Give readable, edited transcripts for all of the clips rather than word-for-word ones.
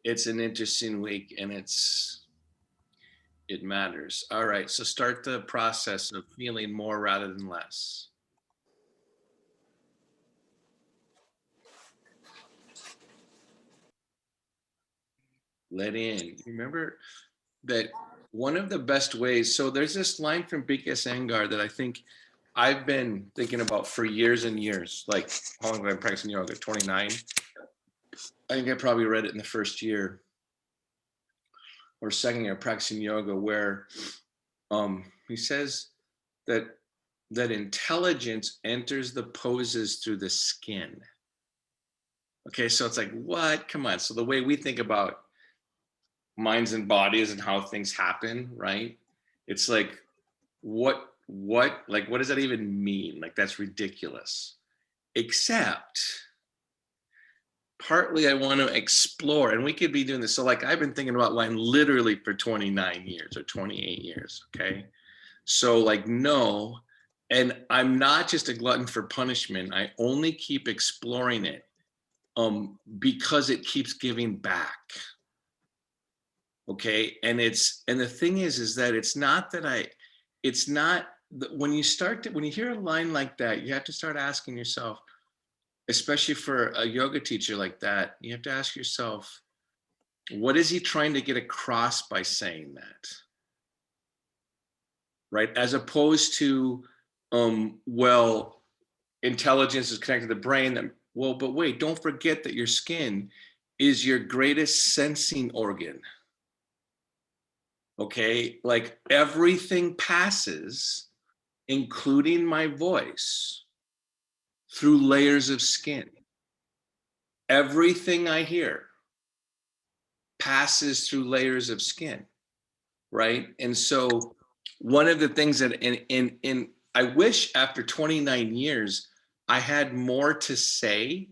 It's an interesting week, and it matters. All right, so start the process of feeling more rather than less. Let in. Remember that one of the best ways, so there's this line from BKS Iyengar that I think I've been thinking about for years and years. Like, how long have I been practicing yoga? 29. I think I probably read it in the first year or second year practicing yoga, where he says that intelligence enters the poses through the skin. Okay, so it's like, what? Come on. So the way we think about minds and bodies and how things happen, right? It's like, like, what does that even mean? Like, that's ridiculous. Except partly I want to explore, and we could be doing this. So like, I've been thinking about line literally for 29 years or 28 years. Okay. So like, no, and I'm not just a glutton for punishment. I only keep exploring it because it keeps giving back. Okay. And the thing is that it's not that it's not when you when you hear a line like that, you have to start asking yourself, especially for a yoga teacher like that, you have to ask yourself, what is he trying to get across by saying that? Right? As opposed to, well, intelligence is connected to the brain. Well, but wait, don't forget that your skin is your greatest sensing organ. Okay, like everything passes, including my voice, through layers of skin. Everything I hear passes through layers of skin, right? And so one of the things that in I wish after 29 years I had more to say.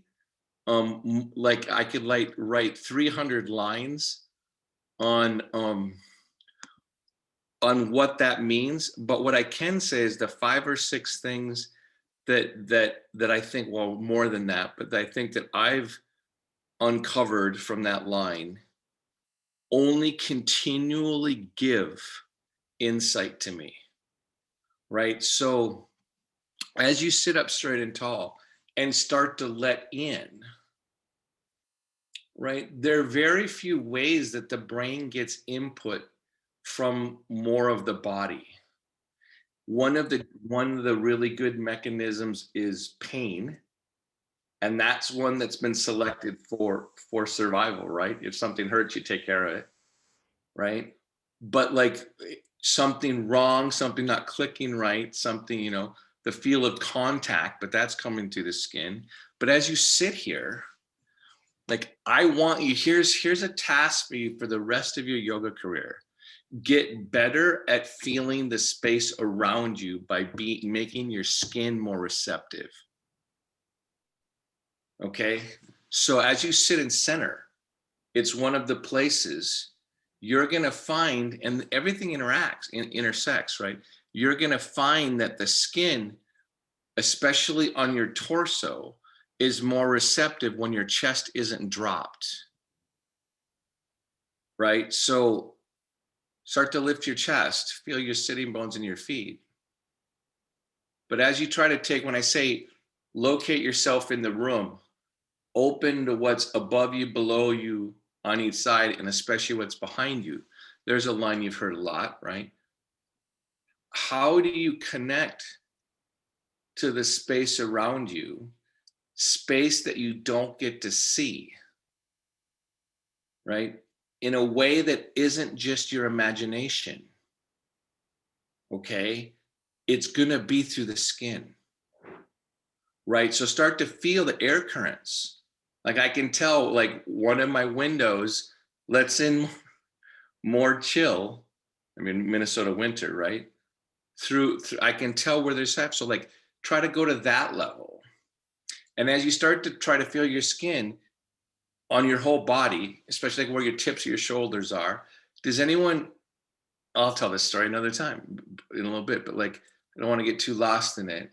Like I could write 300 lines on what that means, but what I can say is the 5 or 6 things that I think, well, more than that, but I think that I've uncovered from that line only continually give insight to me, right? So as you sit up straight and tall and start to let in, right, there are very few ways that the brain gets input from more of the body. One of the really good mechanisms is pain, and that's one that's been selected for survival, right? If something hurts, you take care of it, right? But like something wrong, something not clicking right, something, the feel of contact, but that's coming through the skin. But as you sit here, like I want you, here's a task for you for the rest of your yoga career. Get better at feeling the space around you by making your skin more receptive. Okay. So as you sit in center, it's one of the places you're going to find, and everything intersects, right? You're going to find that the skin, especially on your torso, is more receptive when your chest isn't dropped, right? So start to lift your chest, feel your sitting bones in your feet. But as you try to take, when I say locate yourself in the room, open to what's above you, below you, on each side, and especially what's behind you. There's a line you've heard a lot, right? How do you connect to the space around you, space that you don't get to see, right? In a way that isn't just your imagination, okay? It's gonna be through the skin, right? So start to feel the air currents. Like I can tell, like one of my windows lets in more chill. I mean, Minnesota winter, right? Through I can tell where there's that. So like try to go to that level. And as you start to try to feel your skin on your whole body, especially like where your tips of your shoulders are, does anyone, I'll tell this story another time in a little bit, but like I don't want to get too lost in it.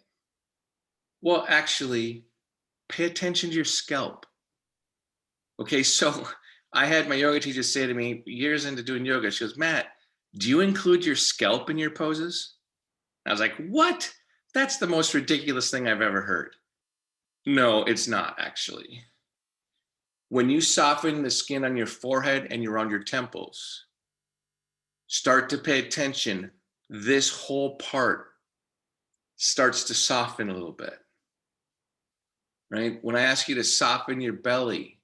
Well, actually, pay attention to your scalp. Okay, so I had my yoga teacher say to me years into doing yoga, she goes, Matt, do you include your scalp in your poses? I was like, what? That's the most ridiculous thing I've ever heard. No, it's not actually. When you soften the skin on your forehead and around your temples, start to pay attention. This whole part starts to soften a little bit, right? When I ask you to soften your belly,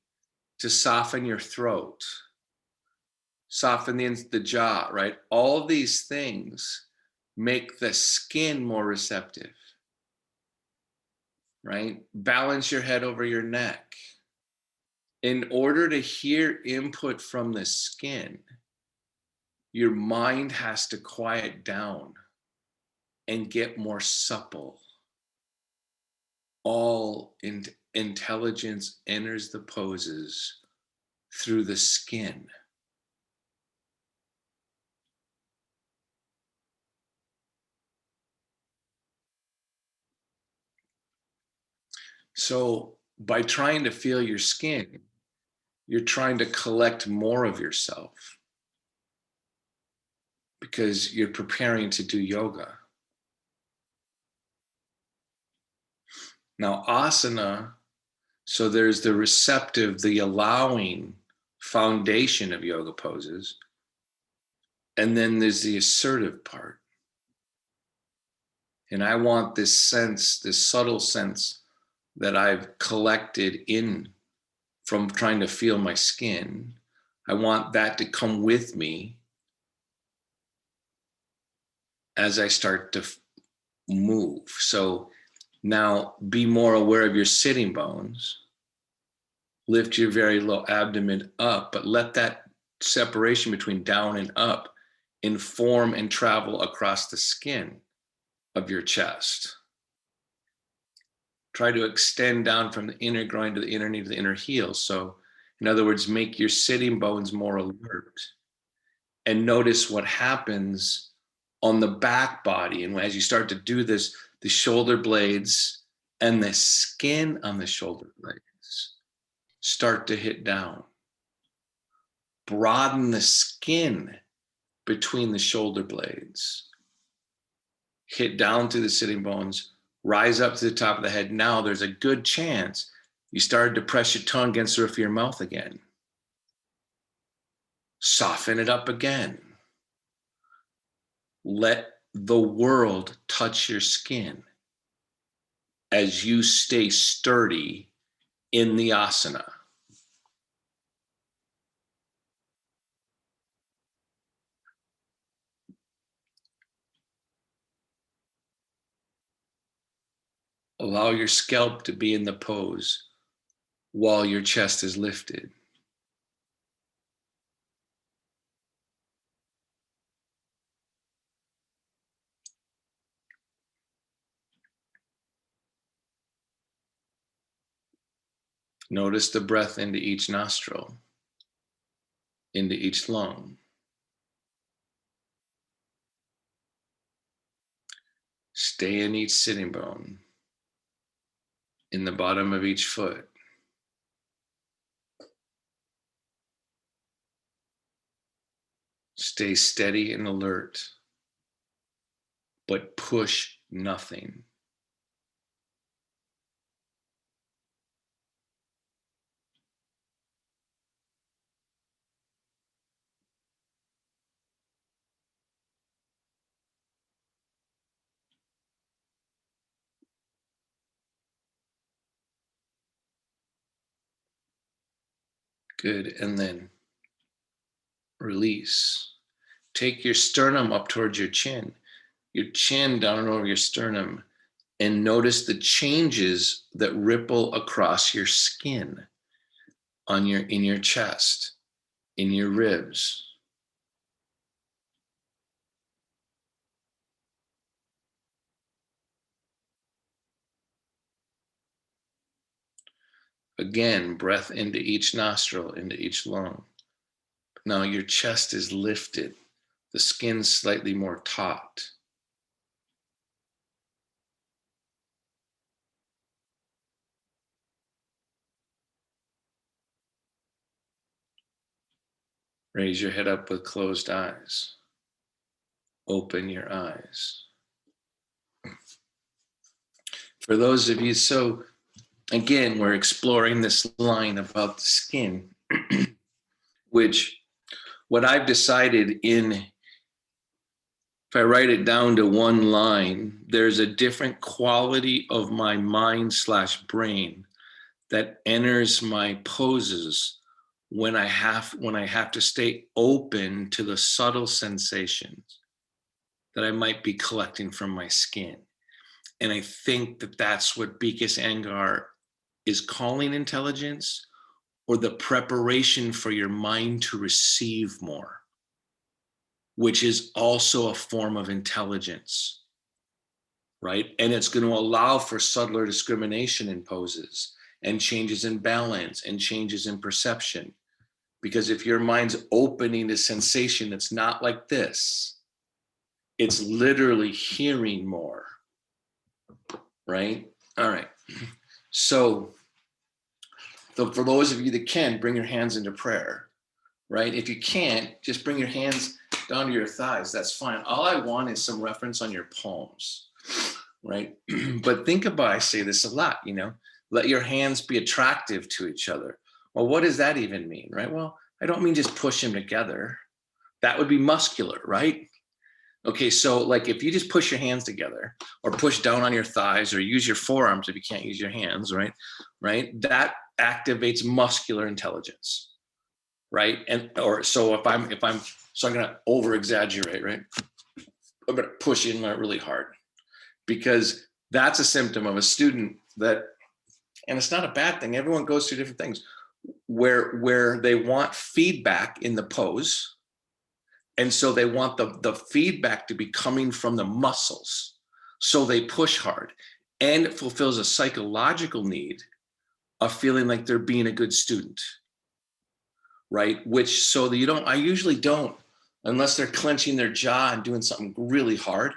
to soften your throat, soften the jaw, right? All these things make the skin more receptive, right? Balance your head over your neck. In order to hear input from the skin, your mind has to quiet down and get more supple. All intelligence enters the poses through the skin. So by trying to feel your skin, you're trying to collect more of yourself because you're preparing to do yoga. Now, asana, so there's the receptive, the allowing foundation of yoga poses. And then there's the assertive part. And I want this sense, this subtle sense that I've collected in from trying to feel my skin. I want that to come with me as I start to move. So now be more aware of your sitting bones. Lift your very low abdomen up, but let that separation between down and up inform and travel across the skin of your chest. Try to extend down from the inner groin to the inner knee to the inner heel. So, in other words, make your sitting bones more alert and notice what happens on the back body. And as you start to do this, the shoulder blades and the skin on the shoulder blades start to hit down. Broaden the skin between the shoulder blades. Hit down through the sitting bones, rise up to the top of the head. Now there's a good chance you started to press your tongue against the roof of your mouth again. Soften it up again. Let the world touch your skin as you stay sturdy in the asana. Allow your scalp to be in the pose while your chest is lifted. Notice the breath into each nostril, into each lung. Stay in each sitting bone, in the bottom of each foot. Stay steady and alert, but push nothing. Good. And then release. Take your sternum up towards your chin down and over your sternum, and notice the changes that ripple across your skin in your chest, in your ribs. Again, breath into each nostril, into each lung. Now your chest is lifted, the skin slightly more taut. Raise your head up with closed eyes. Open your eyes. For those of you, so again, we're exploring this line about the skin, which what I've decided if I write it down to one line, there's a different quality of my mind/brain that enters my poses when I have to stay open to the subtle sensations that I might be collecting from my skin. And I think that that's what BKS Iyengar is calling intelligence, or the preparation for your mind to receive more, which is also a form of intelligence, right? And it's going to allow for subtler discrimination in poses and changes in balance and changes in perception. Because if your mind's opening to sensation that's not like this, it's literally hearing more, right? All right. So for those of you that can, bring your hands into prayer, right? If you can't, just bring your hands down to your thighs. That's fine. All I want is some reference on your palms, right? But think about, I say this a lot, let your hands be attractive to each other. Well, what does that even mean, right? Well, I don't mean just push them together. That would be muscular, right? Okay, so like if you just push your hands together or push down on your thighs or use your forearms if you can't use your hands, right? That activates muscular intelligence, right? And or so if I'm gonna over exaggerate, right? I'm gonna push in really hard because that's a symptom of a student that, and it's not a bad thing. Everyone goes through different things where they want feedback in the pose. And so they want the feedback to be coming from the muscles. So they push hard, and it fulfills a psychological need of feeling like they're being a good student, right? Which, so that I usually don't, unless they're clenching their jaw and doing something really hard.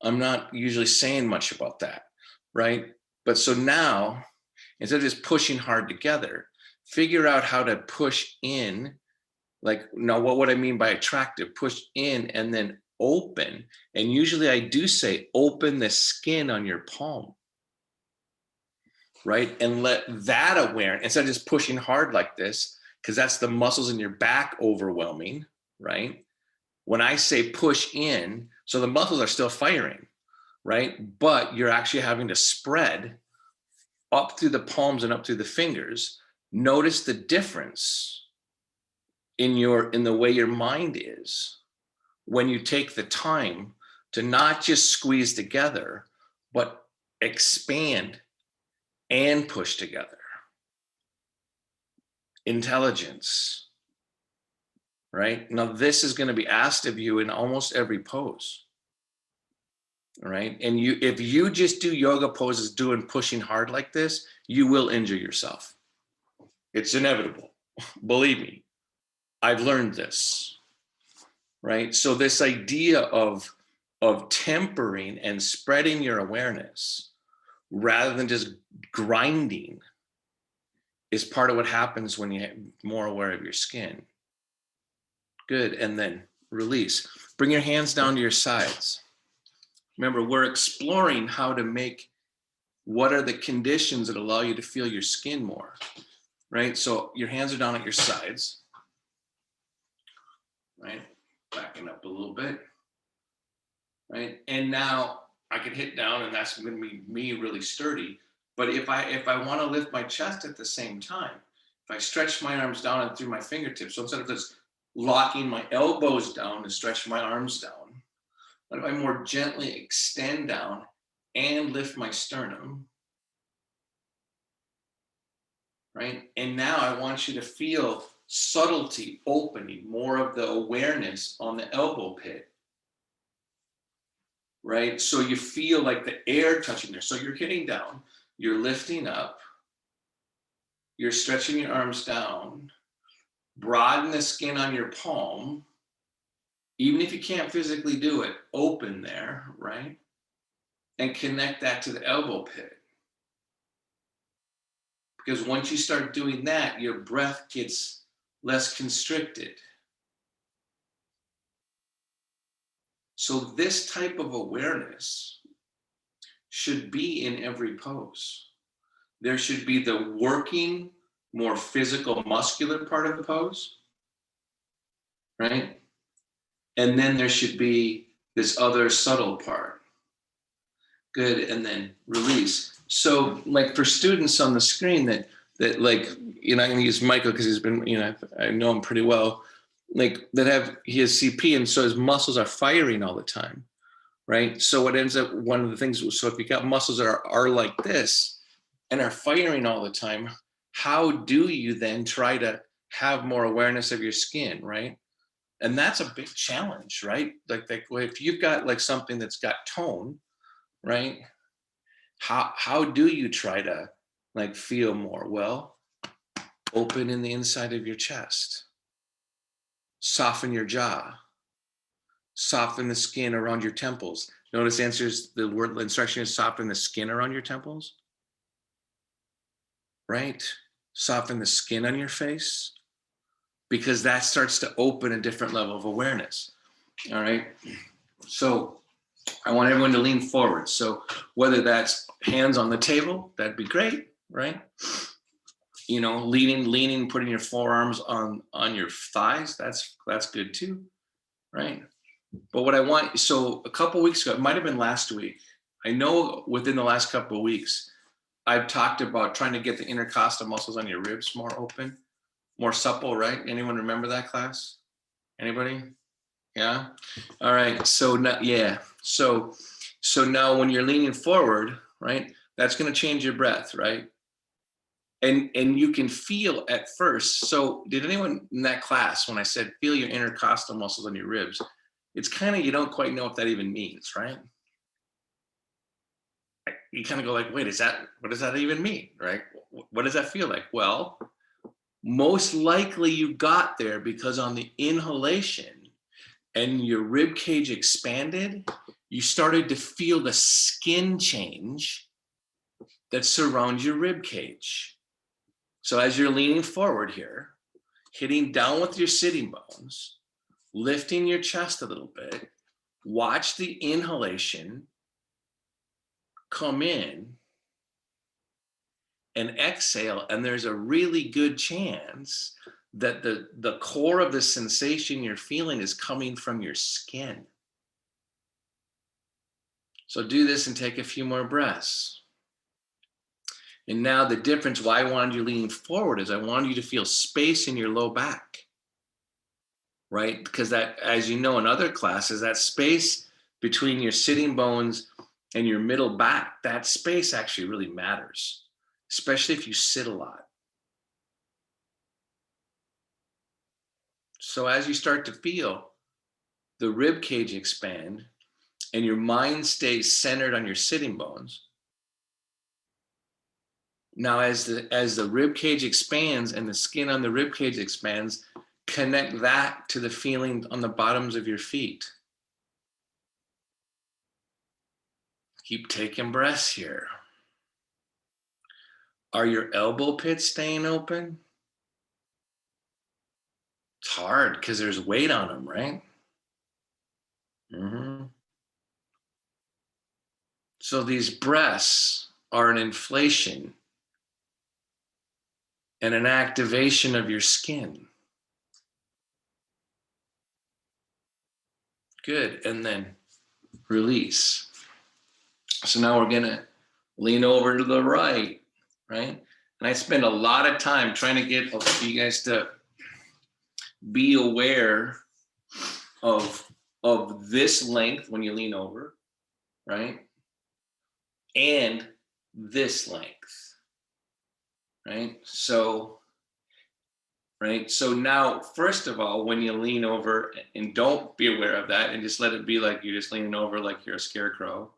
I'm not usually saying much about that, right? But so now, instead of just pushing hard together, figure out how to push in. Like, now what would I mean by attractive? Push in and then open. And usually I do say open the skin on your palm, right? And let that awareness, instead of just pushing hard like this, because that's the muscles in your back overwhelming, right? When I say push in, so the muscles are still firing, right? But you're actually having to spread up through the palms and up through the fingers. Notice the difference in the way your mind is when you take the time to not just squeeze together, but expand and push together. Intelligence, right? Now, this is going to be asked of you in almost every pose, right? And if you just do yoga poses doing pushing hard like this, you will injure yourself. It's inevitable. Believe me, I've learned this, right? So this idea of tempering and spreading your awareness rather than just grinding is part of what happens when you're more aware of your skin. Good. And then release. Bring your hands down to your sides. Remember, we're exploring how to what are the conditions that allow you to feel your skin more, right? So your hands are down at your sides, right? Backing up a little bit, right? And now I can hit down, and that's going to be me really sturdy. But if I want to lift my chest at the same time, if I stretch my arms down and through my fingertips, so instead of just locking my elbows down and stretch my arms down, what if I more gently extend down and lift my sternum, right? And now I want you to feel subtlety opening, more of the awareness on the elbow pit, right? So you feel like the air touching there. So you're hitting down, you're lifting up, you're stretching your arms down, broaden the skin on your palm. Even if you can't physically do it, open there, right? And connect that to the elbow pit. Because once you start doing that, your breath gets less constricted. So this type of awareness should be in every pose. There should be the working, more physical, muscular part of the pose, right? And then there should be this other subtle part. Good, and then release. So, like for students on the screen that like, I'm going to use Michael because he's been, I know him pretty well. Like he has CP, and so his muscles are firing all the time, right? So what ends up, one of the things, so if you got muscles that are like this and are firing all the time, how do you then try to have more awareness of your skin, right? And that's a big challenge, right? Like if you've got like something that's got tone, right? How do you try to like feel more? Well, open in the inside of your chest, soften your jaw, soften the skin around your temples. Notice the word instruction is soften the skin around your temples, right? Soften the skin on your face, because that starts to open a different level of awareness. All right. So I want everyone to lean forward. So whether that's hands on the table, that'd be great, right? Leaning, putting your forearms on your thighs, that's good too, right? But what I want, so a couple of weeks ago, it might have been last week, I know within the last couple of weeks, I've talked about trying to get the intercostal muscles on your ribs more open, more supple, right? Anyone remember that class? Anybody? Yeah. All right. So now, yeah. So now when you're leaning forward, right, that's going to change your breath, right? And you can feel at first. So did anyone in that class, when I said feel your intercostal muscles on your ribs, it's kind of, you don't quite know what that even means, right? You kind of go like, wait, what does that even mean, right? What does that feel like? Well, most likely you got there because on the inhalation and your rib cage expanded, you started to feel the skin change that surrounds your rib cage. So as you're leaning forward here, hitting down with your sitting bones, lifting your chest a little bit, watch the inhalation come in and exhale, and there's a really good chance that the core of the sensation you're feeling is coming from your skin. So do this and take a few more breaths. And now the difference why I wanted you leaning forward is I wanted you to feel space in your low back, right? Because that, as you know in other classes, that space between your sitting bones and your middle back, that space actually really matters, especially if you sit a lot. So as you start to feel the rib cage expand and your mind stays centered on your sitting bones, now as the rib cage expands and the skin on the rib cage expands, connect that to the feeling on the bottoms of your feet. Keep taking breaths here. Are your elbow pits staying open? It's hard because there's weight on them, right? Mm-hmm. So these breaths are an inflation and an activation of your skin. Good. And then release. So now we're going to lean over to the right, right? And I spend a lot of time trying to get you guys to be aware of this length when you lean over, right? And this length, right? So now, first of all, when you lean over, and don't be aware of that, and just let it be like you're just leaning over like you're a scarecrow,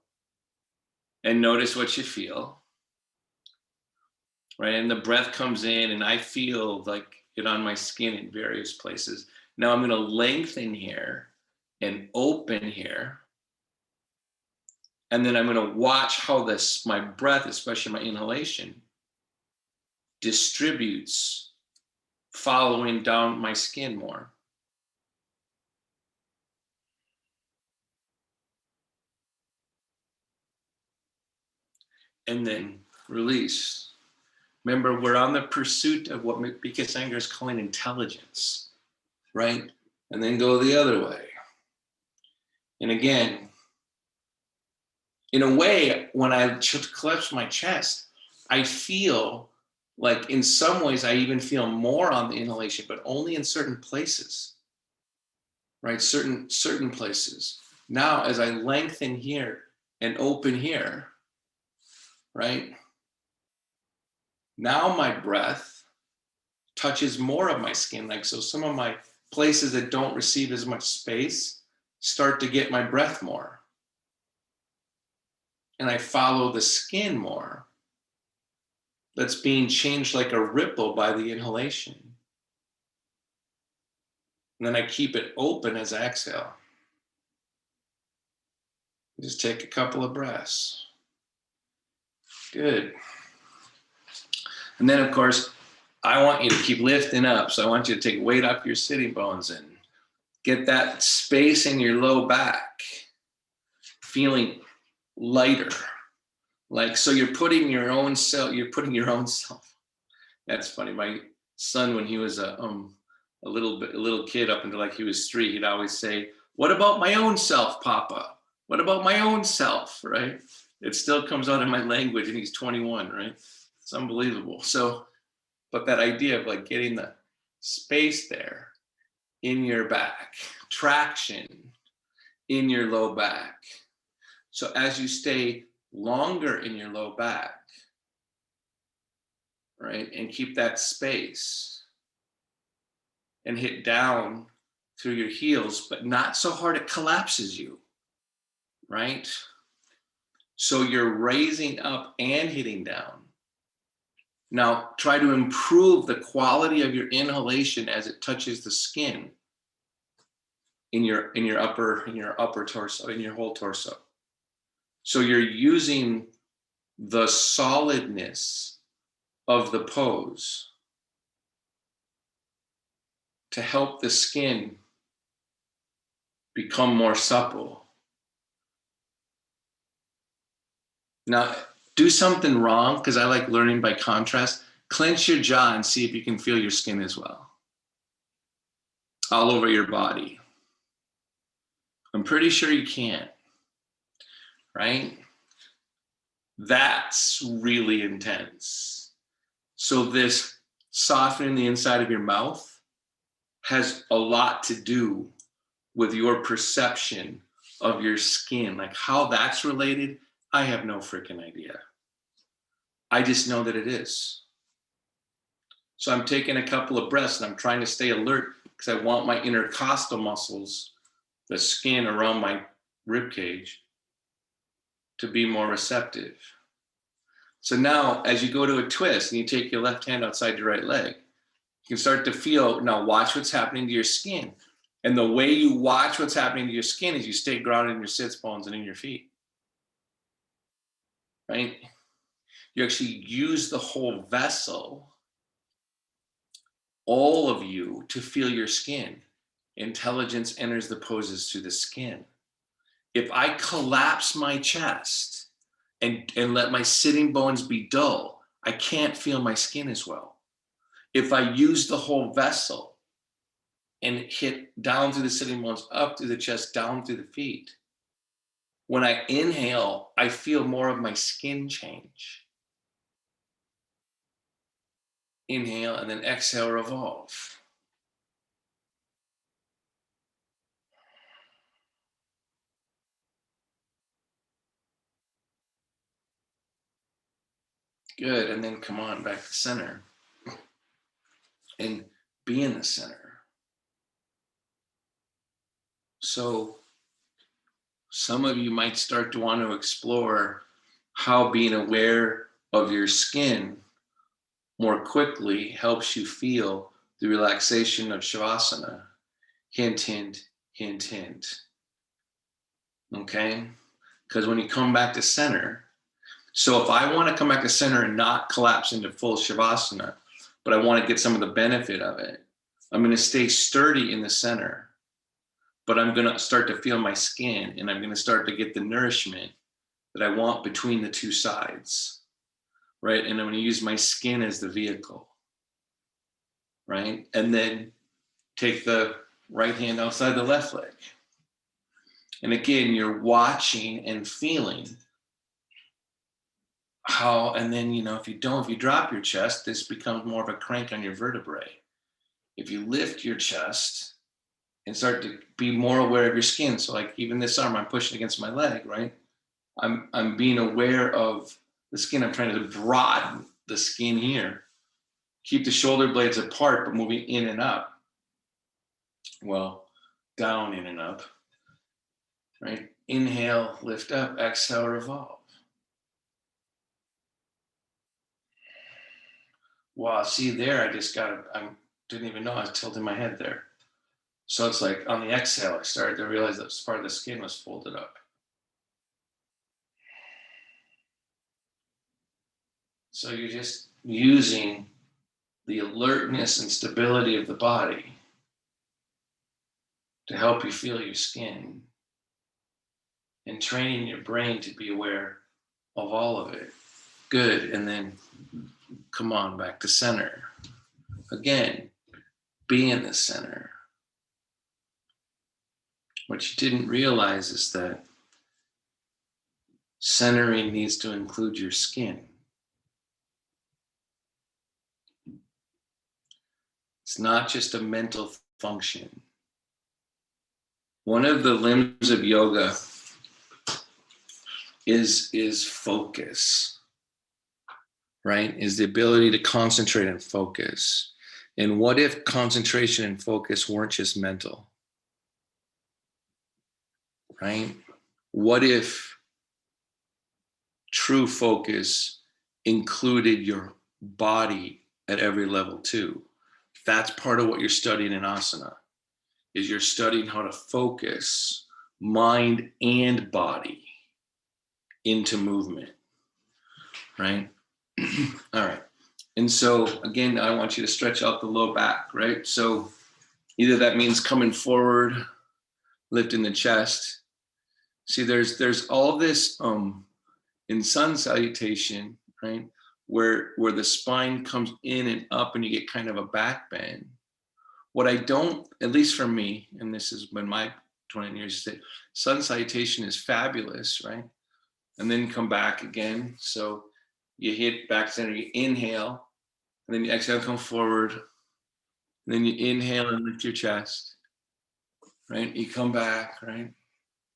and notice what you feel, right? And the breath comes in, and I feel like it on my skin in various places. Now I'm going to lengthen here and open here. And then I'm going to watch how my breath, especially my inhalation, distributes following down my skin more. and then release. Remember, we're on the pursuit of what BKS Iyengar is calling intelligence, right? And then go the other way. And again, in a way, when I collapse my chest, I feel like in some ways I even feel more on the inhalation, but only in certain places, right? Certain places. Now, as I lengthen here and open here, right? Now my breath touches more of my skin. Like, so some of my places that don't receive as much space start to get my breath more. And I follow the skin more. That's being changed like a ripple by the inhalation. And then I keep it open as I exhale. Just take a couple of breaths. Good. And then, of course, I want you to keep lifting up. So I want you to take weight off your sitting bones and get that space in your low back, feeling lighter. Like, so you're putting your own self. That's funny. My son, when he was a little kid up until like he was 3, he'd always say, "What about my own self, Papa? What about my own self?" Right? It still comes out in my language, and he's 21, right? It's unbelievable. So, but that idea of like getting the space there in your back, traction in your low back. So as you stay longer in your low back, right, and keep that space and hit down through your heels, but not so hard it collapses you, right? So you're raising up and hitting down. Now try to improve the quality of your inhalation as it touches the skin in your upper torso, in your whole torso. So you're using the solidness of the pose to help the skin become more supple. Now, do something wrong, because I like learning by contrast. Clench your jaw and see if you can feel your skin as well. All over your body. I'm pretty sure you can, right? That's really intense. So this softening the inside of your mouth has a lot to do with your perception of your skin. Like how that's related, I have no freaking idea. I just know that it is. So I'm taking a couple of breaths and I'm trying to stay alert because I want my intercostal muscles, the skin around my rib cage, to be more receptive. So now as you go to a twist and you take your left hand outside your right leg, you can start to feel, now watch what's happening to your skin. And the way you watch what's happening to your skin is you stay grounded in your sits bones and in your feet, right? You actually use the whole vessel, all of you, to feel your skin. Intelligence enters the poses through the skin. If I collapse my chest and let my sitting bones be dull, I can't feel my skin as well. If I use the whole vessel and hit down through the sitting bones, up through the chest, down through the feet, when I inhale, I feel more of my skin change. Inhale and then exhale, revolve. Good, and then come on back to center and be in the center. So some of you might start to want to explore how being aware of your skin more quickly helps you feel the relaxation of Shavasana. Hint, hint, hint, hint. Okay? Because when you come back to center, so if I want to come back to center and not collapse into full Shavasana, but I want to get some of the benefit of it, I'm going to stay sturdy in the center, but I'm going to start to feel my skin and I'm going to start to get the nourishment that I want between the two sides, right? And I'm going to use my skin as the vehicle, right? And then take the right hand outside the left leg. And again, you're watching and feeling how, and then, if you drop your chest, this becomes more of a crank on your vertebrae. If you lift your chest and start to be more aware of your skin. So like even this arm, I'm pushing against my leg, right? I'm being aware of the skin. I'm trying to broaden the skin here. Keep the shoulder blades apart, but moving in and up. Well, down, in and up, right? Inhale, lift up, exhale, revolve. Wow, see there, I didn't even know I was tilting my head there. So it's like on the exhale, I started to realize that part of the skin was folded up. So you're just using the alertness and stability of the body to help you feel your skin and training your brain to be aware of all of it. Good. And then come on back to center. Again, be in the center. What you didn't realize is that centering needs to include your skin. It's not just a mental function. One of the limbs of yoga is focus, right? Is the ability to concentrate and focus. And what if concentration and focus weren't just mental, right? What if true focus included your body at every level too? That's part of what you're studying in asana, is you're studying how to focus mind and body into movement, right? All right. And so again, I want you to stretch out the low back, right? So either that means coming forward, lifting the chest. See, there's all this in sun salutation, right? Where the spine comes in and up and you get kind of a back bend. What I don't, at least for me, and this has been my 20 years, is that sun salutation is fabulous, right? And then come back again. So you hit back center, you inhale, and then you exhale, come forward. And then you inhale and lift your chest, right? You come back, right?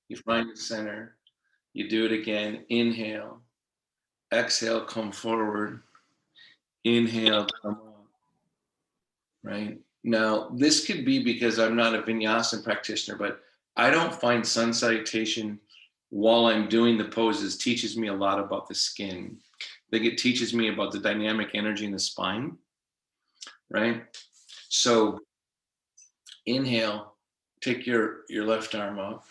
You find the center. You do it again. Inhale, exhale, come forward. Inhale, come up, right? Now, this could be because I'm not a vinyasa practitioner, but I don't find sun salutation while I'm doing the poses teaches me a lot about the skin. Like it teaches me about the dynamic energy in the spine, right? So inhale, take your left arm up,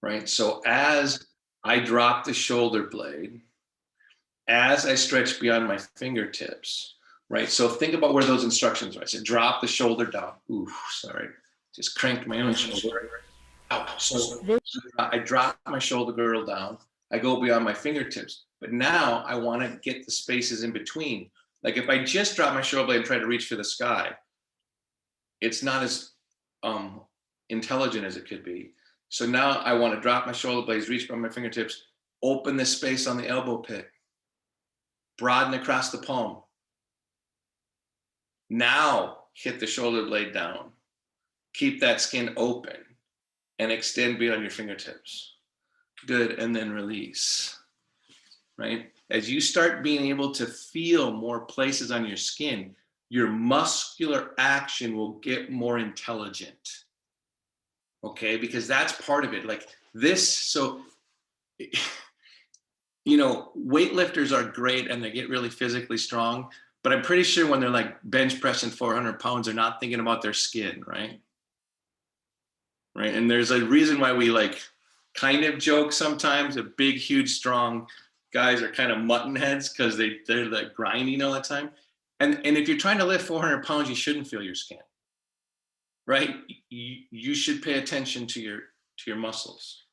right? So as I drop the shoulder blade, as I stretch beyond my fingertips, right? So think about where those instructions are. I said, drop the shoulder down. Ooh, sorry. Just cranked my own shoulder. So I drop my shoulder girdle down. I go beyond my fingertips. But now I want to get the spaces in between. Like if I just drop my shoulder blade and try to reach for the sky, it's not as intelligent as it could be. So now I want to drop my shoulder blades, reach by my fingertips, open the space on the elbow pit, broaden across the palm. Now hit the shoulder blade down. Keep that skin open and extend beyond your fingertips. Good, and then release, right? As you start being able to feel more places on your skin, your muscular action will get more intelligent, okay? Because that's part of it. Like this, so, weightlifters are great and they get really physically strong, but I'm pretty sure when they're like bench pressing 400 pounds, they're not thinking about their skin, right? Right, and there's a reason why we like kind of joke sometimes that big, huge, strong guys are kind of mutton heads because they're like grinding all the time. And if you're trying to lift 400 pounds, you shouldn't feel your skin, right? You should pay attention to your muscles,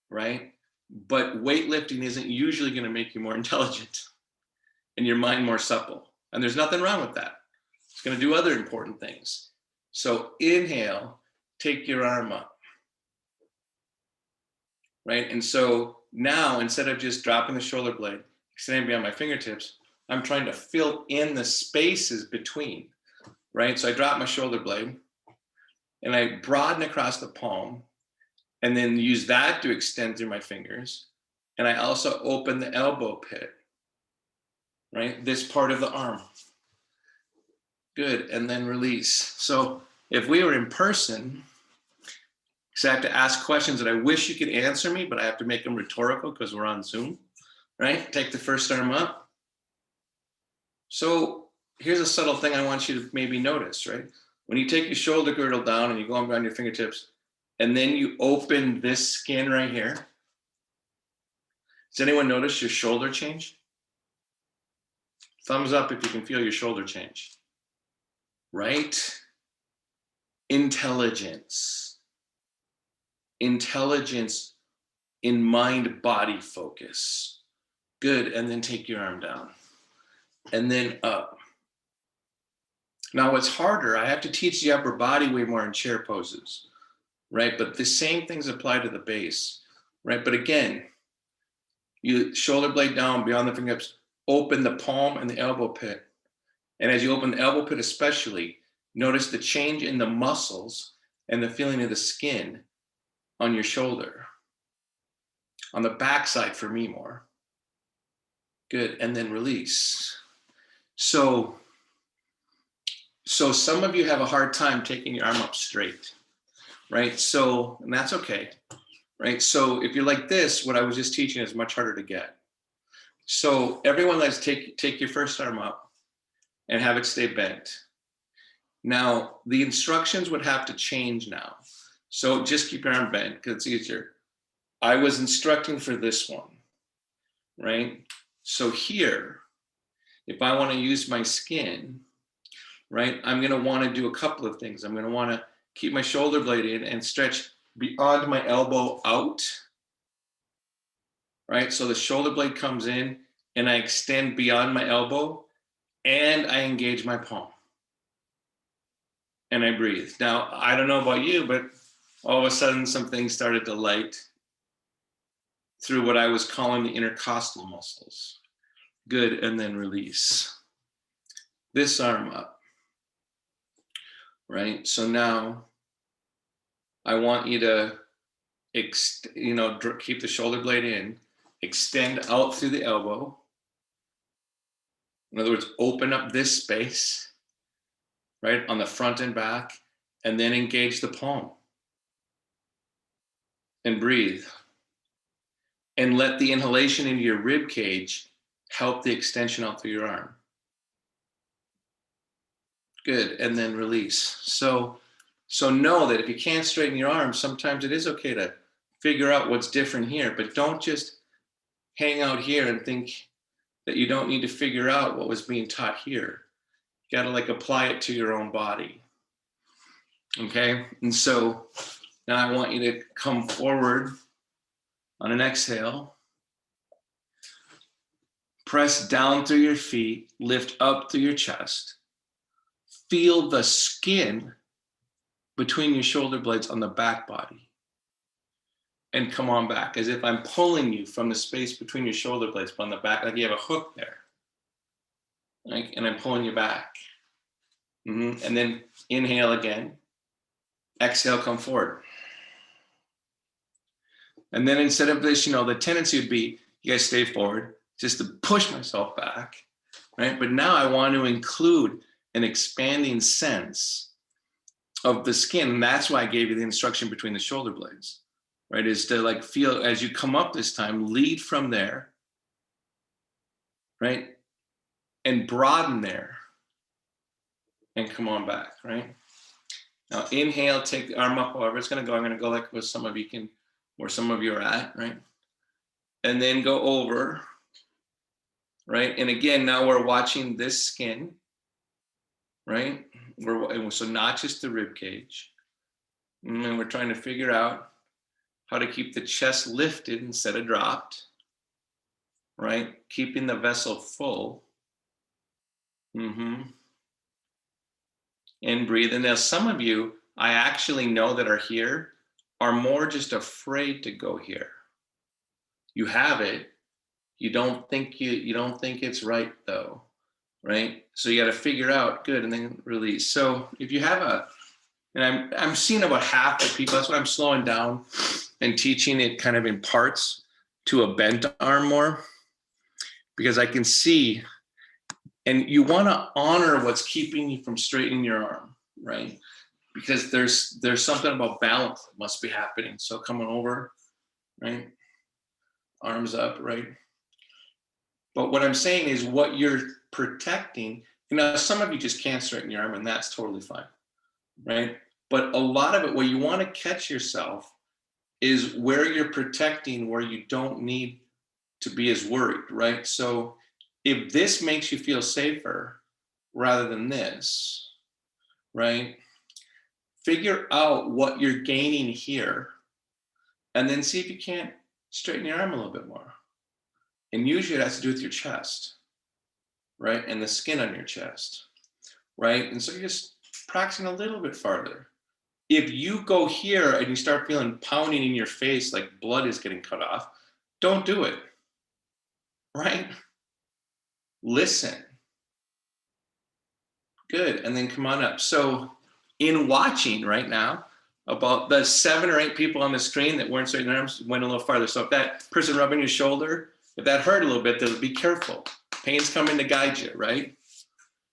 right? but weightlifting isn't usually going to make you more intelligent and your mind more supple. And there's nothing wrong with that. It's going to do other important things. So inhale, take your arm up, right? And so now, instead of just dropping the shoulder blade, extending beyond my fingertips, I'm trying to fill in the spaces between, right? So I drop my shoulder blade and I broaden across the palm and then use that to extend through my fingers. And I also open the elbow pit, right? This part of the arm. Good, and then release. So if we were in person, because I have to ask questions that I wish you could answer me, but I have to make them rhetorical because we're on Zoom, right? Take the first arm up. So here's a subtle thing I want you to maybe notice, right? When you take your shoulder girdle down and you go around your fingertips, and then you open this skin right here. Does anyone notice your shoulder change? Thumbs up if you can feel your shoulder change. Right? Intelligence. Intelligence in mind-body focus. Good, and then take your arm down. And then up. Now what's harder, I have to teach the upper body way more in chair poses, right? But the same things apply to the base, right? But again, you shoulder blade down beyond the fingertips, open the palm and the elbow pit. And as you open the elbow pit especially, notice the change in the muscles and the feeling of the skin on your shoulder. On the backside for me more. Good, and then release. So some of you have a hard time taking your arm up straight, right? So, and that's okay, right? So if you're like this, what I was just teaching is much harder to get. So everyone, let's take your first arm up and have it stay bent. Now, the instructions would have to change now. So just keep your arm bent because it's easier. I was instructing for this one, right? So here, if I want to use my skin, right, I'm going to want to do a couple of things. I'm going to want to keep my shoulder blade in and stretch beyond my elbow out, right? So the shoulder blade comes in and I extend beyond my elbow and I engage my palm. And I breathe. Now, I don't know about you, but all of a sudden some things started to light through what I was calling the intercostal muscles. Good, and then release. This arm up, right? So now I want you to, keep the shoulder blade in, extend out through the elbow. In other words, open up this space, right, on the front and back, and then engage the palm. And breathe. And let the inhalation into your rib cage help the extension out through your arm. Good, and then release. So know that if you can't straighten your arm, sometimes it is okay to figure out what's different here, but don't just hang out here and think that you don't need to figure out what was being taught here. You gotta apply it to your own body. Okay, and so now I want you to come forward on an exhale. Press down through your feet, lift up through your chest. Feel the skin between your shoulder blades on the back body. And come on back, as if I'm pulling you from the space between your shoulder blades on the back, like you have a hook there. Right? And I'm pulling you back. And then inhale again. Exhale, come forward. And then instead of this, the tendency would be, you guys stay forward, just to push myself back, right? But now I want to include an expanding sense of the skin. And that's why I gave you the instruction between the shoulder blades, right? Is to feel as you come up this time, lead from there, right? And broaden there and come on back, right? Now inhale, take the arm up, however it's gonna go. I'm gonna go like where some of you are at, right? And then go over, right? And again, now we're watching this skin, right? So not just the rib cage. And we're trying to figure out, how to keep the chest lifted instead of dropped, right? Keeping the vessel full. And breathe. And now some of you, I actually know that are here, are more just afraid to go here. You have it. You don't think it's right though, right? So you got to figure out good and then release. So if you have and I'm seeing about half the people, that's what I'm slowing down and teaching it kind of in parts to a bent arm more, because I can see, and you want to honor what's keeping you from straightening your arm, right? Because there's something about balance that must be happening. So coming over, right? Arms up, right? But what I'm saying is what you're protecting, some of you just can't straighten your arm, and that's totally fine, right? But a lot of it, where you want to catch yourself is where you're protecting, where you don't need to be as worried, right? So if this makes you feel safer rather than this, right? Figure out what you're gaining here, and then see if you can't straighten your arm a little bit more. And usually it has to do with your chest, right? And the skin on your chest, right? And so you're just practicing a little bit farther. If you go here and you start feeling pounding in your face like blood is getting cut off, don't do it, right? Listen. Good, and then come on up. So in watching right now, about the 7 or 8 people on the screen that weren't straightening their arms went a little farther. So if that person rubbing your shoulder, if that hurt a little bit, then be careful. Pain's coming to guide you, right?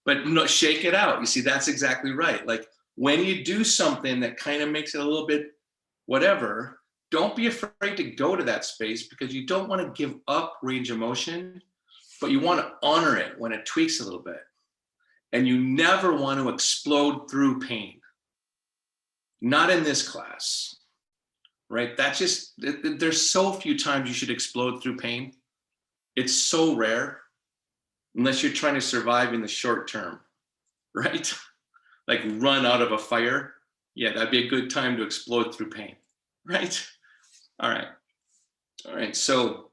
But no, shake it out. You see, that's exactly right. Like when you do something that kind of makes it a little bit whatever, don't be afraid to go to that space, because you don't want to give up range of motion, but you want to honor it when it tweaks a little bit. And you never want to explode through pain. Not in this class, right? There's so few times you should explode through pain. It's so rare, unless you're trying to survive in the short term, right? Like run out of a fire. Yeah, that'd be a good time to explode through pain, right? All right, so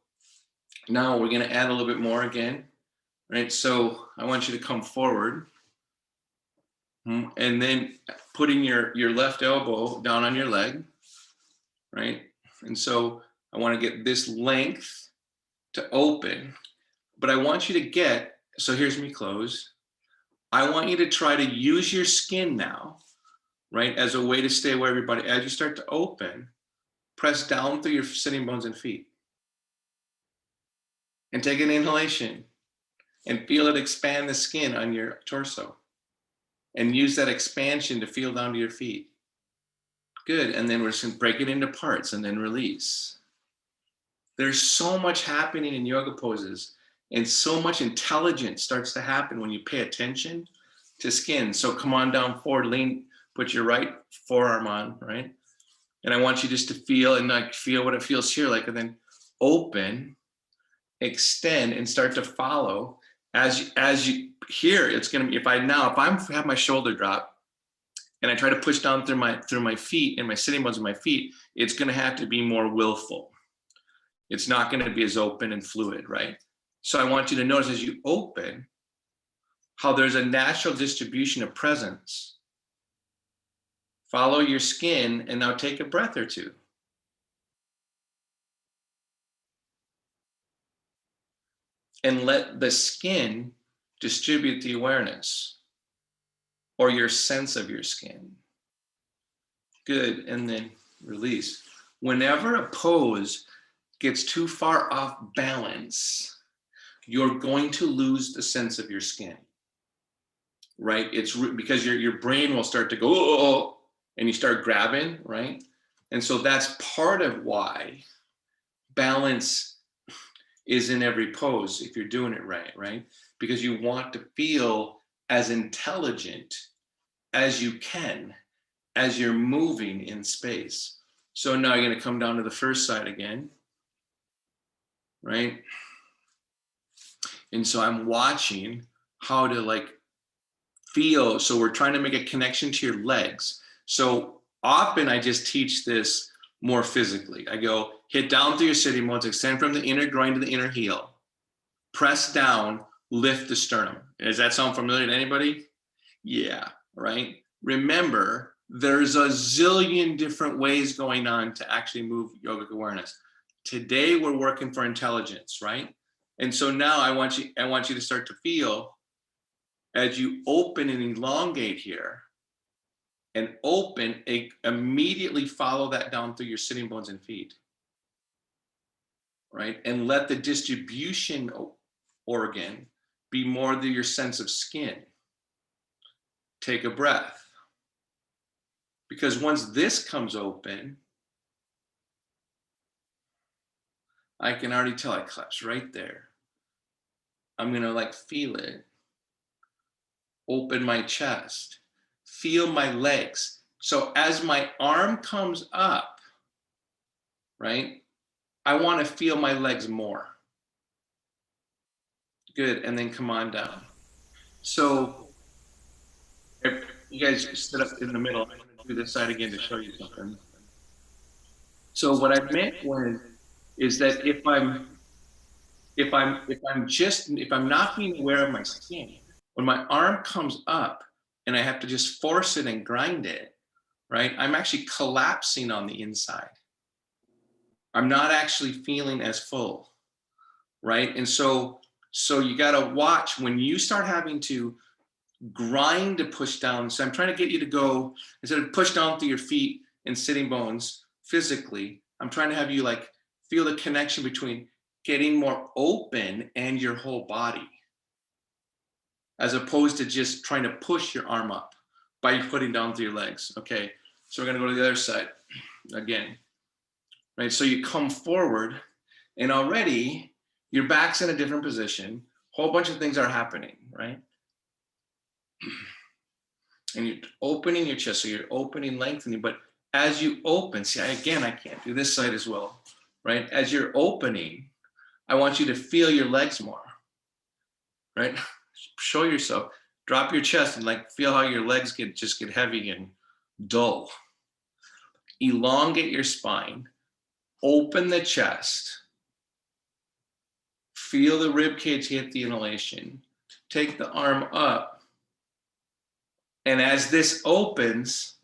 now we're gonna add a little bit more again, right? So I want you to come forward, and then putting your left elbow down on your leg, right? And so I want to get this length to open, but I want you to get, so here's me close. I want you to try to use your skin now, right, as a way to stay away everybody. As you start to open, press down through your sitting bones and feet. And take an inhalation and feel it expand the skin on your torso. And use that expansion to feel down to your feet. Good, and then we're just gonna break it into parts and then release. There's so much happening in yoga poses, and so much intelligence starts to happen when you pay attention to skin. So come on down forward, lean, put your right forearm on, right? And I want you just to feel what it feels here like, and then open, extend, and start to follow. As you here, it's gonna be, if I have my shoulder drop and I try to push down through my feet and my sitting bones of my feet, it's gonna have to be more willful. It's not gonna be as open and fluid, right? So I want you to notice as you open, how there's a natural distribution of presence. Follow your skin, and now take a breath or two. And let the skin distribute the awareness, or your sense of your skin. Good, and then release. Whenever a pose gets too far off balance, you're going to lose the sense of your skin, right? It's because your brain will start to go, oh, and you start grabbing, right? And so that's part of why balance is in every pose if you're doing it right, right? Because you want to feel as intelligent as you can as you're moving in space. So now you're going to come down to the first side again, right? And so I'm watching how to feel. So we're trying to make a connection to your legs. So often I just teach this more physically. I go, hit down through your sitting bones, extend from the inner groin to the inner heel, press down, lift the sternum. Does that sound familiar to anybody? Yeah, right? Remember, there's a zillion different ways going on to actually move yogic awareness. Today, we're working for intelligence, right? And so now I want you to start to feel as you open and elongate here, and open, immediately follow that down through your sitting bones and feet, right? And let the distribution organ be more than your sense of skin. Take a breath. Because once this comes open, I can already tell I collapse right there. I'm gonna like feel it. Open my chest. Feel my legs. So as my arm comes up, right, I want to feel my legs more. Good, and then come on down. So if you guys sit up in the middle, I'm going to do this side again to show you something. So what I meant is that if I'm not being aware of my skin, when my arm comes up and I have to just force it and grind it, right? I'm actually collapsing on the inside. I'm not actually feeling as full, right? And so you got to watch when you start having to grind to push down. So I'm trying to get you to go, instead of push down through your feet and sitting bones physically, I'm trying to have you like feel the connection between getting more open and your whole body, as opposed to just trying to push your arm up by putting down through your legs. Okay, so we're gonna go to the other side again, right? So you come forward and already your back's in a different position. A whole bunch of things are happening, right? And you're opening your chest, so you're opening, lengthening, but as you open, see, again, I can't do this side as well, right? As you're opening, I want you to feel your legs more, right? Show yourself, drop your chest and like feel how your legs get heavy and dull. Elongate your spine, open the chest, feel the rib cage hit the inhalation, take the arm up, and as this opens,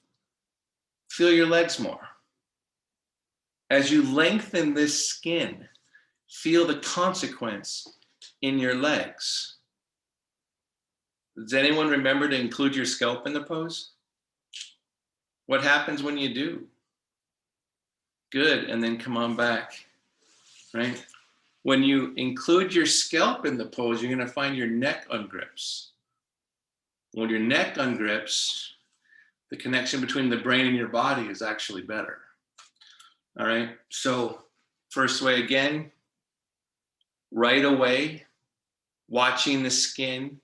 feel your legs more. As you lengthen this skin, feel the consequence in your legs. Does anyone remember to include your scalp in the pose? What happens when you do? Good, and then come on back, right? When you include your scalp in the pose, you're gonna find your neck ungrips. When your neck ungrips, the connection between the brain and your body is actually better. All right, so first way again, right away, watching the skin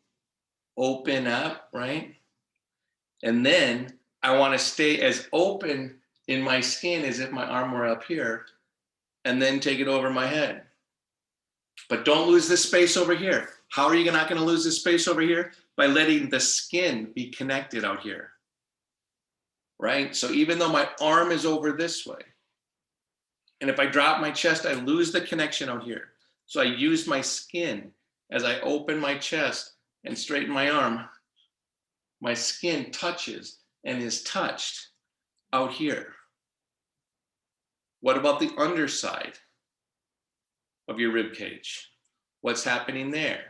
open up, right? And then I want to stay as open in my skin as if my arm were up here, and then take it over my head. But don't lose this space over here. How are you not going to lose this space over here? By letting the skin be connected out here, right? So even though my arm is over this way, and if I drop my chest, I lose the connection out here. So I use my skin as I open my chest and straighten my arm. My skin touches and is touched out here. What about the underside of your rib cage? What's happening there?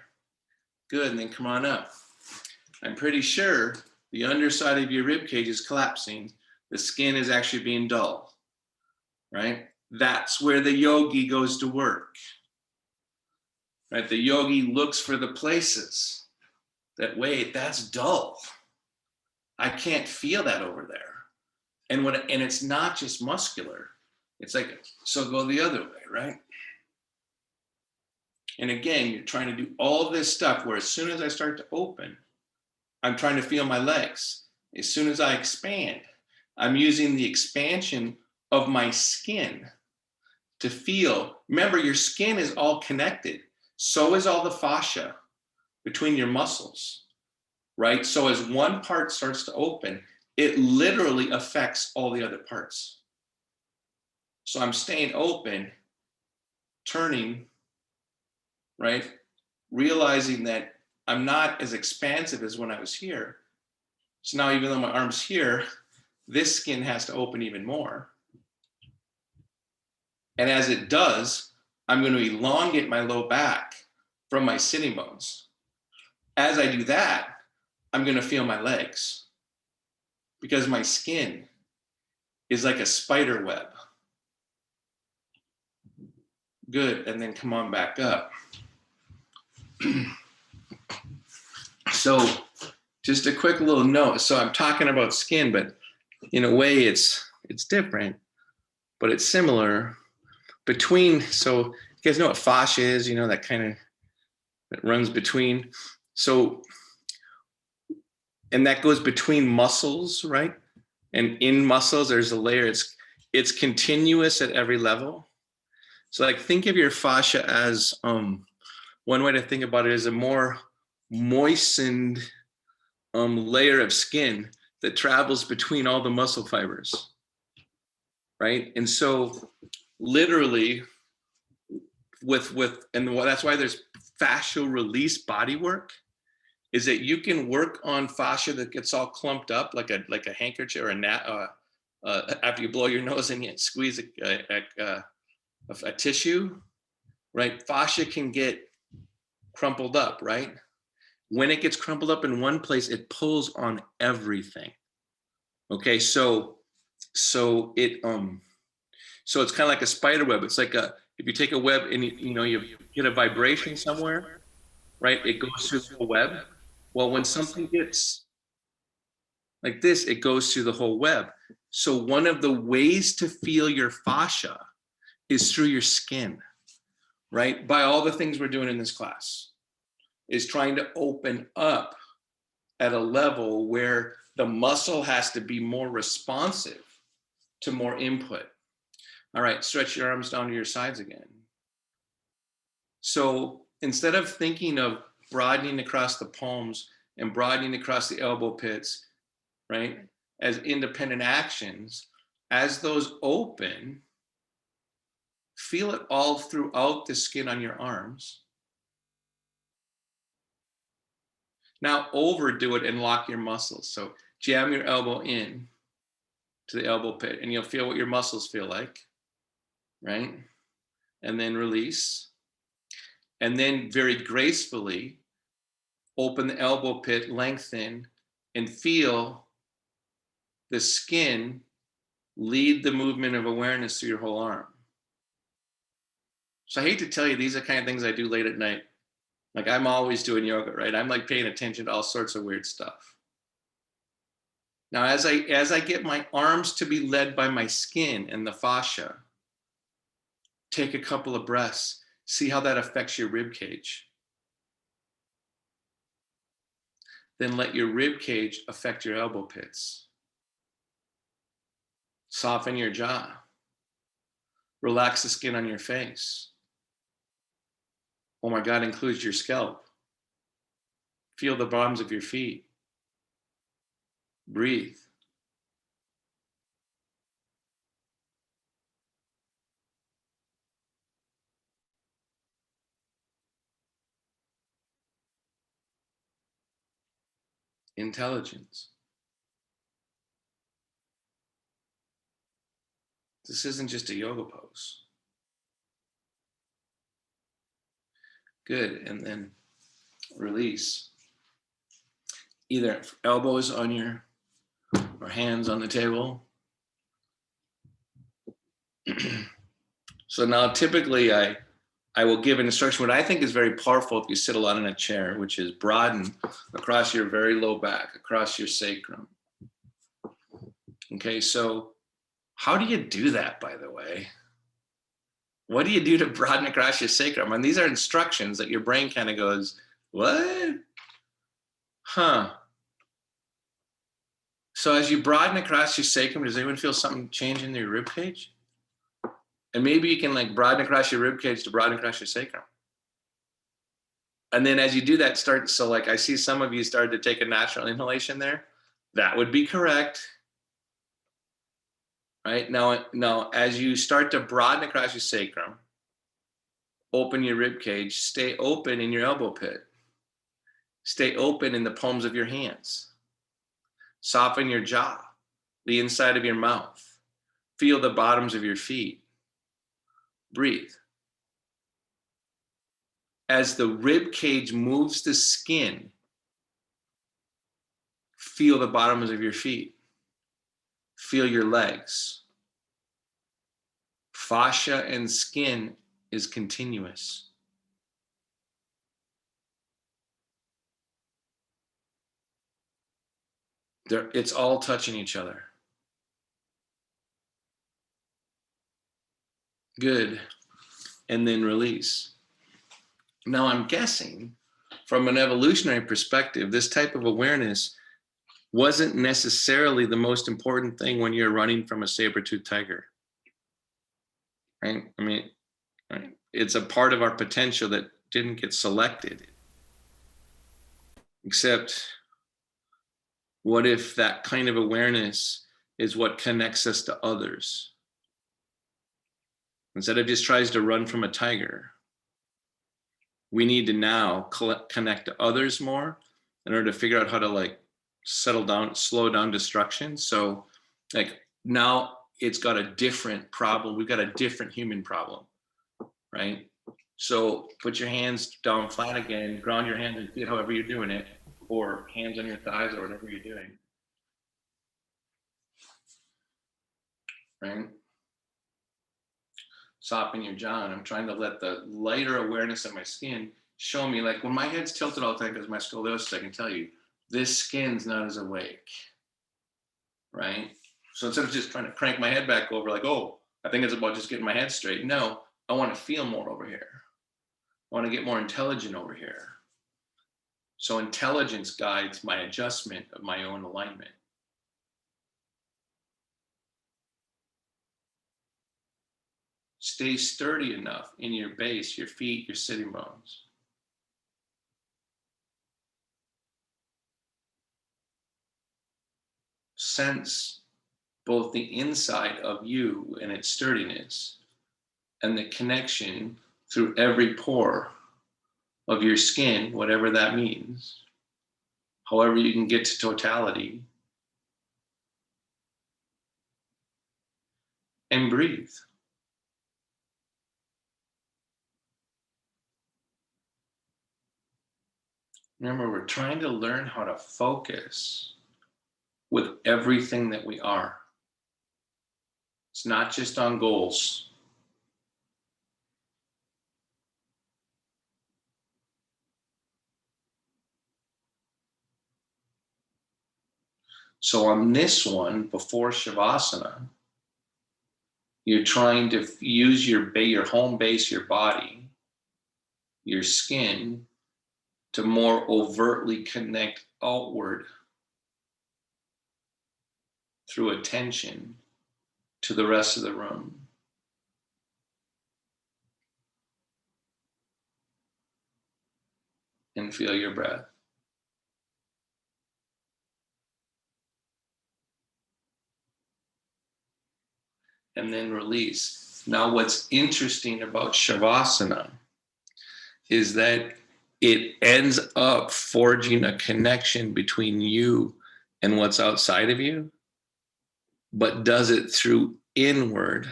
Good, and then come on up. I'm pretty sure the underside of your rib cage is collapsing. The skin is actually being dull, right? That's where the yogi goes to work, right? The yogi looks for the places that, wait, that's dull. I can't feel that over there. And it's not just muscular. It's like, so go the other way, right? And again, you're trying to do all this stuff where as soon as I start to open, I'm trying to feel my legs. As soon as I expand, I'm using the expansion of my skin to feel. Remember, your skin is all connected. So is all the fascia between your muscles, right? So as one part starts to open, it literally affects all the other parts. So I'm staying open, turning, right? Realizing that I'm not as expansive as when I was here. So now, even though my arm's here, this skin has to open even more. And as it does, I'm going to elongate my low back from my sitting bones. As I do that, I'm going to feel my legs because my skin is like a spider web. Good. And then come on back up. So just a quick little note. So I'm talking about skin, but in a way it's different, but it's similar between. So you guys know what fascia is, you know, that kind of that runs between. So, and that goes between muscles, right? And in muscles, there's a layer. It's continuous at every level. So like think of your fascia as one way to think about it is a more moistened layer of skin that travels between all the muscle fibers, right? And so literally and that's why there's fascial release body work, is that you can work on fascia that gets all clumped up like a handkerchief or after you blow your nose and you squeeze a tissue, right? Fascia can get crumpled up, right? When it gets crumpled up in one place, it pulls on everything. Okay, so it's kind of like a spider web. It's like if you take a web and you get a vibration somewhere, right? It goes through the whole web. Well, when something gets like this, it goes through the whole web. So one of the ways to feel your fascia is through your skin, right? By all the things we're doing in this class, is trying to open up at a level where the muscle has to be more responsive to more input. All right, stretch your arms down to your sides again. So instead of thinking of broadening across the palms and broadening across the elbow pits, right, as independent actions, as those open, feel it all throughout the skin on your arms. Now overdo it and lock your muscles. So jam your elbow in to the elbow pit and you'll feel what your muscles feel like, right? And then release. And then very gracefully open the elbow pit, lengthen, and feel the skin lead the movement of awareness through your whole arm. So I hate to tell you, these are the kind of things I do late at night. Like I'm always doing yoga, right? I'm like paying attention to all sorts of weird stuff. Now, as I get my arms to be led by my skin and the fascia, take a couple of breaths. See how that affects your rib cage. Then let your rib cage affect your elbow pits. Soften your jaw. Relax the skin on your face. Oh my God, includes your scalp. Feel the bottoms of your feet. Breathe. Intelligence. This isn't just a yoga pose. Good, and then release. Either elbows on your, or hands on the table. So now typically I will give an instruction, what I think is very powerful if you sit a lot in a chair, which is broaden across your very low back, across your sacrum. Okay, so how do you do that, by the way? What do you do to broaden across your sacrum? And these are instructions that your brain kind of goes, what? Huh. So as you broaden across your sacrum, does anyone feel something change in your rib cage? And maybe you can like broaden across your rib cage to broaden across your sacrum. And then as you do that, so like I see some of you started to take a natural inhalation there. That would be correct. right? Now, as you start to broaden across your sacrum, open your rib cage, stay open in your elbow pit. Stay open in the palms of your hands. Soften your jaw, the inside of your mouth. Feel the bottoms of your feet. Breathe. As the rib cage moves the skin, feel the bottoms of your feet. Feel your legs. Fascia and skin is continuous. It's all touching each other. Good. And then release. Now, I'm guessing from an evolutionary perspective, this type of awareness wasn't necessarily the most important thing when you're running from a saber-toothed tiger. Right? I mean, right? It's a part of our potential that didn't get selected. Except, what if that kind of awareness is what connects us to others? Instead of just tries to run from a tiger, we need to now connect to others more in order to figure out how to like settle down, slow down destruction. So like now it's got a different problem. We've got a different human problem, right? So put your hands down flat again, ground your hands and feet however you're doing it, or hands on your thighs or whatever you're doing, right? Soften your jaw, and I'm trying to let the lighter awareness of my skin show me, like when my head's tilted all the time because my scoliosis, I can tell you, this skin's not as awake, right? So instead of just trying to crank my head back over, like, oh, I think it's about just getting my head straight. No, I want to feel more over here. I want to get more intelligent over here. So intelligence guides my adjustment of my own alignment. Stay sturdy enough in your base, your feet, your sitting bones. Sense both the inside of you and its sturdiness and the connection through every pore of your skin, whatever that means, however you can get to totality, and breathe. Remember, we're trying to learn how to focus with everything that we are. It's not just on goals. So on this one, before Shavasana, you're trying to use your home base, your body, your skin, to more overtly connect outward through attention to the rest of the room. And feel your breath. And then release. Now, what's interesting about Shavasana is that it ends up forging a connection between you and what's outside of you, but does it through inward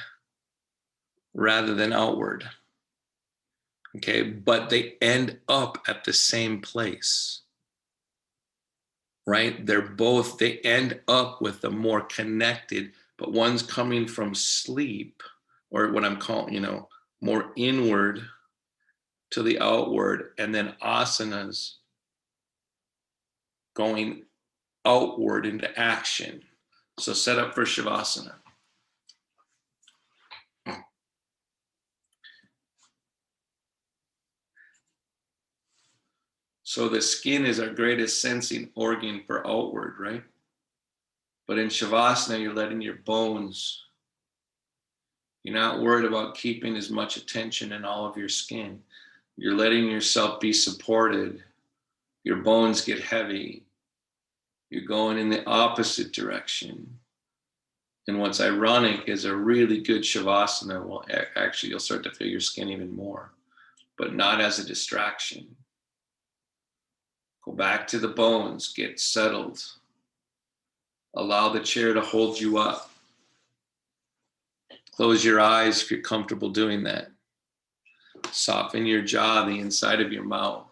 rather than outward. Okay, but they end up at the same place, right? They end up with a more connected, but one's coming from sleep, or what I'm calling, more inward to the outward, and then asanas going outward into action. So set up for Shavasana. So the skin is our greatest sensing organ for outward, right? But in Shavasana, you're letting your bones, you're not worried about keeping as much attention in all of your skin. You're letting yourself be supported. Your bones get heavy. You're going in the opposite direction. And what's ironic is a really good shavasana will actually, you'll start to feel your skin even more, but not as a distraction. Go back to the bones, get settled. Allow the chair to hold you up. Close your eyes if you're comfortable doing that. Soften your jaw, the inside of your mouth.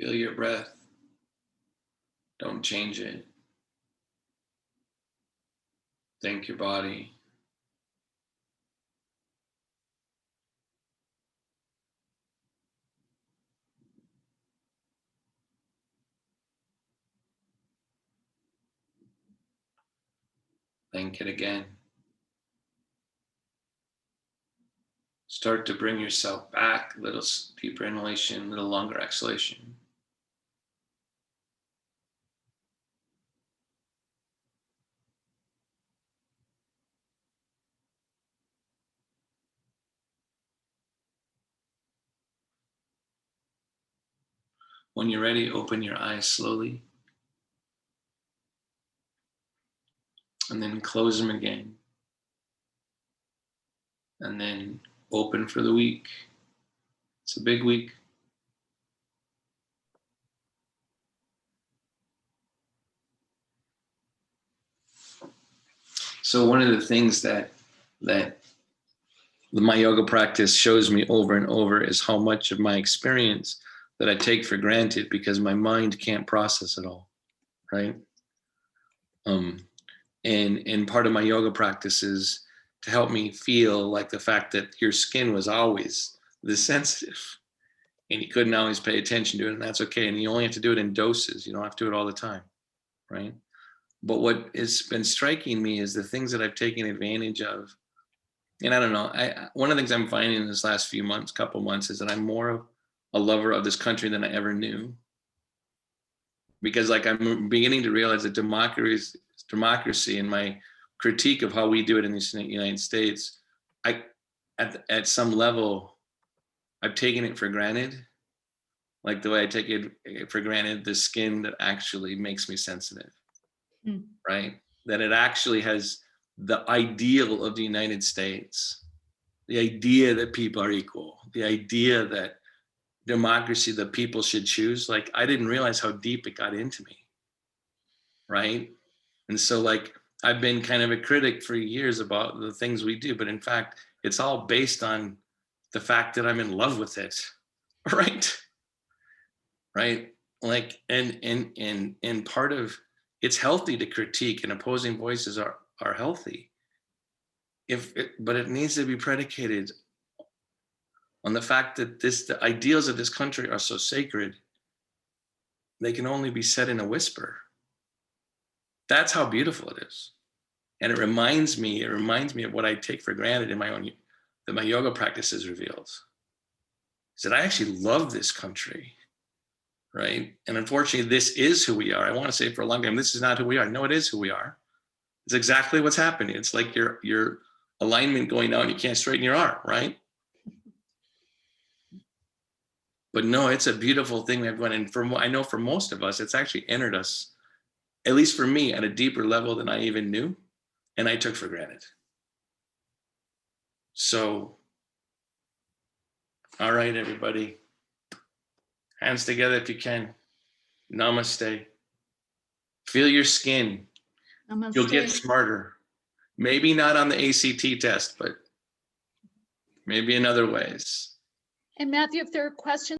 Feel your breath. Don't change it. Thank your body. Thank it again. Start to bring yourself back. A little deeper inhalation, a little longer exhalation. When you're ready, open your eyes slowly and then close them again. And then open for the week. It's a big week. So one of the things that my yoga practice shows me over and over is how much of my experience that I take for granted because my mind can't process it all, right? And part of my yoga practice is to help me feel like the fact that your skin was always this sensitive and you couldn't always pay attention to it, and that's okay. And you only have to do it in doses. You don't have to do it all the time, right? But what has been striking me is the things that I've taken advantage of. And I don't know, one of the things I'm finding in this last few months, couple months, is that I'm more of a lover of this country than I ever knew. Because like I'm beginning to realize that democracy and my critique of how we do it in the United States, at some level, I've taken it for granted. Like the way I take it for granted, the skin that actually makes me sensitive, right? That it actually has the ideal of the United States, the idea that people are equal, the idea that democracy, the people should choose. Like I didn't realize how deep it got into me, right? And so like I've been kind of a critic for years about the things we do, but in fact, it's all based on the fact that I'm in love with it, right? Right? Like and part of it's healthy to critique, and opposing voices are healthy. But it needs to be predicated on the fact that the ideals of this country are so sacred, they can only be said in a whisper. That's how beautiful it is. And it reminds me of what I take for granted in my own that my yoga practice has revealed is that I actually love this country, right? And unfortunately, this is who we are. I want to say for a long time, this is not who we are. No, it is who we are. It's exactly what's happening. It's like your alignment going down, you can't straighten your arm, right? But no, it's a beautiful thing we have going. And I know for most of us, it's actually entered us, at least for me, at a deeper level than I even knew, and I took for granted. So, all right, everybody, hands together if you can. Namaste. Feel your skin. Namaste. You'll get smarter. Maybe not on the ACT test, but maybe in other ways. And Matthew, if there are questions